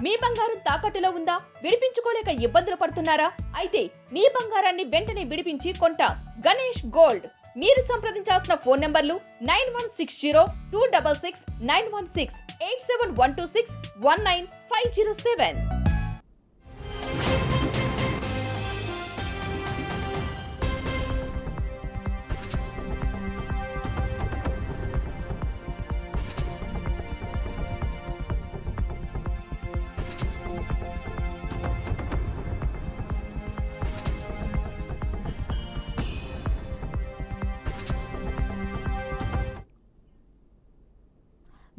మీ బంగారం తాకట్టులో ఉందా? విడిపించుకోలేక ఇబ్బందులు పడుతున్నారా? అయితే మీ బంగారాన్ని వెంటనే విడిపించి కొంటాం. గణేష్ గోల్డ్. మీరు సంప్రదించాల్సిన ఫోన్ నంబర్లు 9160-266-916, 8712619507.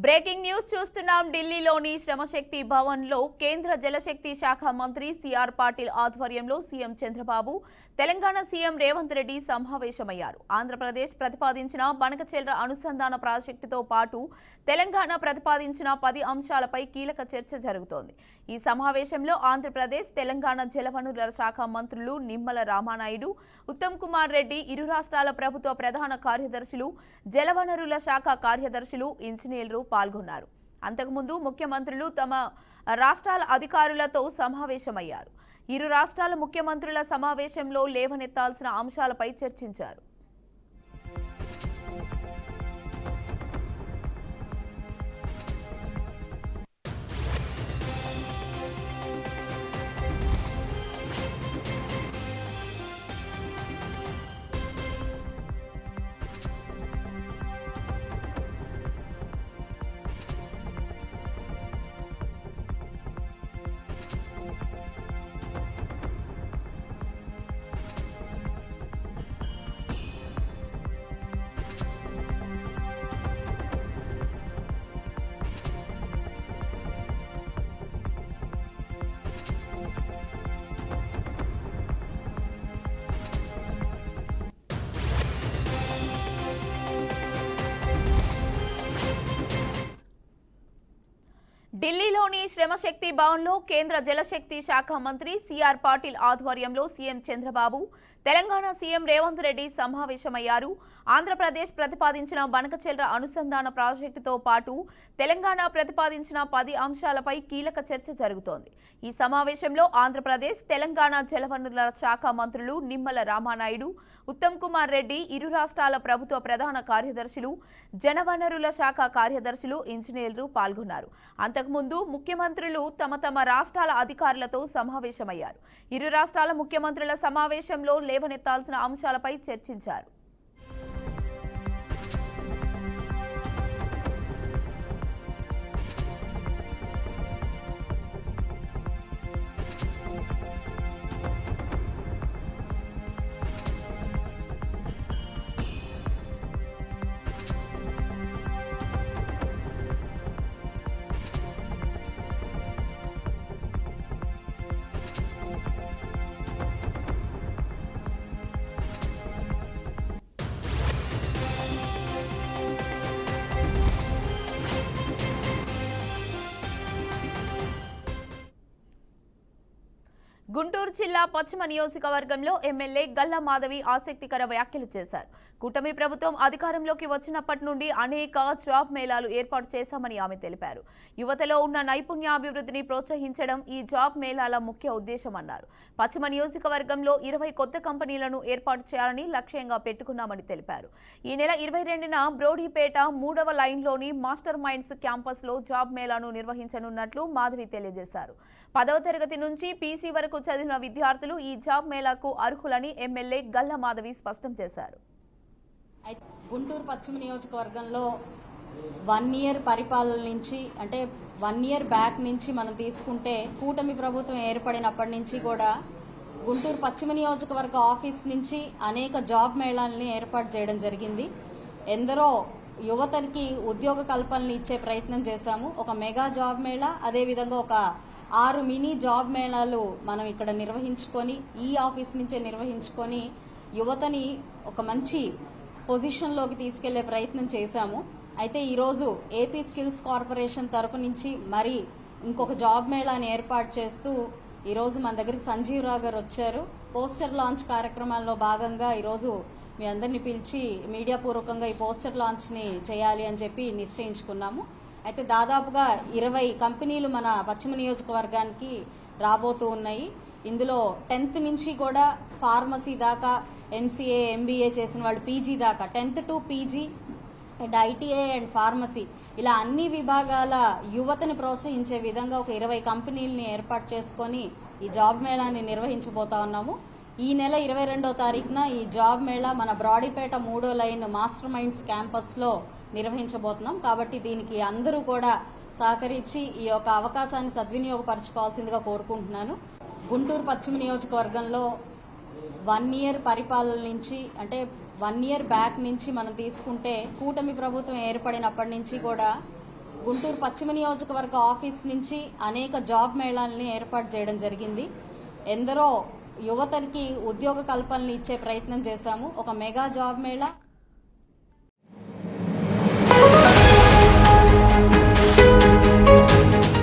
బ్రేకింగ్ న్యూస్ చూస్తున్నాం. ఢిల్లీలోని శ్రమశక్తి భవన్ లో కేంద్ర జలశక్తి శాఖ మంత్రి సిఆర్ పాటిల్ ఆధ్వర్యంలో సీఎం చంద్రబాబు, తెలంగాణ సీఎం రేవంత్ రెడ్డి సమావేశమయ్యారు. ఆంధ్రప్రదేశ్ ప్రతిపాదించిన బనకచెర్ల అనుసంధాన ప్రాజెక్టుతో పాటు తెలంగాణ ప్రతిపాదించిన 10 అంశాలపై కీలక చర్చ జరుగుతోంది. ఈ సమావేశంలో ఆంధ్రప్రదేశ్, తెలంగాణ జలవనరుల శాఖ మంత్రులు నిమ్మల రామానాయుడు, ఉత్తమ్ కుమార్ రెడ్డి, ఇరు రాష్ట్రాల ప్రభుత్వ ప్రధాన కార్యదర్శులు, జలవనరుల శాఖ కార్యదర్శులు, ఇంజనీర్లు పాల్గొన్నారు. అంతకుముందు ముఖ్యమంత్రులు తమ రాష్ట్రాల అధికారులతో సమావేశమయ్యారు. ఇరు రాష్ట్రాల ముఖ్యమంత్రుల సమావేశంలో లేవనెత్తాల్సిన అంశాలపై చర్చించారు. ఢిల్లీలోని శ్రమశక్తి భవన్లో కేంద్ర జలశక్తి శాఖ మంత్రి సిఆర్ పాటిల్ ఆధ్వర్యంలో సీఎం చంద్రబాబు, తెలంగాణ సీఎం రేవంత్ రెడ్డి సమావేశమయ్యారు. ఆంధ్రప్రదేశ్ ప్రతిపాదించిన బనకచెర్ల అనుసంధాన ప్రాజెక్టుతో పాటు తెలంగాణ ప్రతిపాదించిన 10 అంశాలపై కీలక చర్చ జరుగుతోంది. ఈ సమావేశంలో ఆంధ్రప్రదేశ్, తెలంగాణ జలవనరుల శాఖ మంత్రులు నిమ్మల రామానాయుడు, ఉత్తమ్ కుమార్ రెడ్డి, ఇరు రాష్ట్రాల ప్రభుత్వ ప్రధాన కార్యదర్శులు, జలవనరుల శాఖ కార్యదర్శులు, ఇంజనీర్లు పాల్గొన్నారు. అంతకుముందు ముఖ్యమంత్రులు తమ రాష్ట్రాల అధికారులతో సమావేశమయ్యారు. ఇరు రాష్ట్రాల ముఖ్యమంత్రుల సమావేశంలో లేవనెత్తాల్సిన అంశాలపై చర్చించారు. గుంటూరు జిల్లా పశ్చిమ నియోజకవర్గంలో ఎమ్మెల్యే గల్లా మాధవి ఆసక్తికర వ్యాఖ్యలు చేశారు. కూటమి ప్రభుత్వం అధికారంలోకి వచ్చినప్పటి నుండి అనేక జాబ్ మేళాలు ఏర్పాటు చేశామని ఆమె తెలిపారు. యువతలో ఉన్న నైపుణ్యాభివృద్ధిని ప్రోత్సహించడం ఈ జాబ్ మేళాల ముఖ్య ఉద్దేశమన్నారు. పశ్చిమ నియోజకవర్గంలో 20 కొత్త కంపెనీలను ఏర్పాటు చేయాలని లక్ష్యంగా పెట్టుకున్నామని తెలిపారు. ఈ నెల 22న బ్రోడీపేట 3వ లైన్లోని మాస్టర్ మైండ్స్ క్యాంపస్లో జాబ్ మేళాను నిర్వహించనున్నట్లు మాధవి తెలియజేశారు. 10వ తరగతి నుంచి పీసీ వరకు చదివిన విద్యార్థులు ఈ జాబ్ మేళాకు అర్హులని ఎమ్మెల్యే గల్లా మాధవి స్పష్టం చేశారు. గుంటూరు పశ్చిమ నియోజకవర్గంలో 1 ఇయర్ పరిపాలన నుంచి, అంటే 1 ఇయర్ బ్యాక్ నుంచి మనం తీసుకుంటే, కూటమి ప్రభుత్వం ఏర్పడినప్పటి నుంచి కూడా గుంటూరు పశ్చిమ నియోజకవర్గ ఆఫీస్ నుంచి అనేక జాబ్ మేళాలని ఏర్పాటు చేయడం జరిగింది. ఎందరో యువతకి ఉద్యోగ కల్పనలు ఇచ్చే ప్రయత్నం చేశాము. ఒక మెగా జాబ్ మేళా, అదేవిధంగా ఒక 6 మినీ జాబ్ మేళాలు మనం ఇక్కడ నిర్వహించుకొని, ఈ ఆఫీస్ నుంచే నిర్వహించుకొని యువతని ఒక మంచి పొజిషన్లోకి తీసుకెళ్లే ప్రయత్నం చేశాము. అయితే ఈరోజు ఏపీ స్కిల్స్ కార్పొరేషన్ తరపు నుంచి మరి ఇంకొక జాబ్ మేళాని ఏర్పాటు చేస్తూ ఈరోజు మన దగ్గరికి సంజీవ్ రావు గారు వచ్చారు. పోస్టర్ లాంచ్ కార్యక్రమాల్లో భాగంగా ఈరోజు మీ అందరినీ పిలిచి మీడియా పూర్వకంగా ఈ పోస్టర్ లాంచ్ని చేయాలి అని చెప్పి నిశ్చయించుకున్నాము. అయితే దాదాపుగా 20 కంపెనీలు మన పశ్చిమ నియోజకవర్గానికి రాబోతూ ఉన్నాయి. ఇందులో 10th నుంచి కూడా ఫార్మసీ దాకా, ఎంసీఏ, ఎంబీఏ చేసిన వాళ్ళు పీజీ దాకా, 10th to PG and ITI and pharmacy ఇలా అన్ని విభాగాల యువతని ప్రోత్సహించే విధంగా ఒక 20 కంపెనీలని ఏర్పాటు చేసుకొని ఈ జాబ్ మేళాని నిర్వహించబోతా ఉన్నాము. ఈ నెల 22వ తారీఖున ఈ జాబ్ మేళా మన బ్రాడీపేట 3వ లైన్ మాస్టర్ మైండ్స్ క్యాంపస్లో నిర్వహించబోతున్నాం. కాబట్టి దీనికి అందరూ కూడా సహకరించి ఈ యొక్క అవకాశాన్ని సద్వినియోగపరచుకోవాల్సిందిగా కోరుకుంటున్నాను. గుంటూరు పశ్చిమ నియోజకవర్గంలో 1 year పరిపాలన నుంచి, అంటే 1 year బ్యాక్ నుంచి మనం తీసుకుంటే కూటమి ప్రభుత్వం ఏర్పడినప్పటి నుంచి కూడా గుంటూరు పశ్చిమ నియోజకవర్గ ఆఫీస్ నుంచి అనేక జాబ్ మేళాలని ఏర్పాటు చేయడం జరిగింది. ఎందరో యువతకి ఉద్యోగ కల్పనలు ఇచ్చే ప్రయత్నం చేశాము. ఒక మెగా జాబ్ మేళా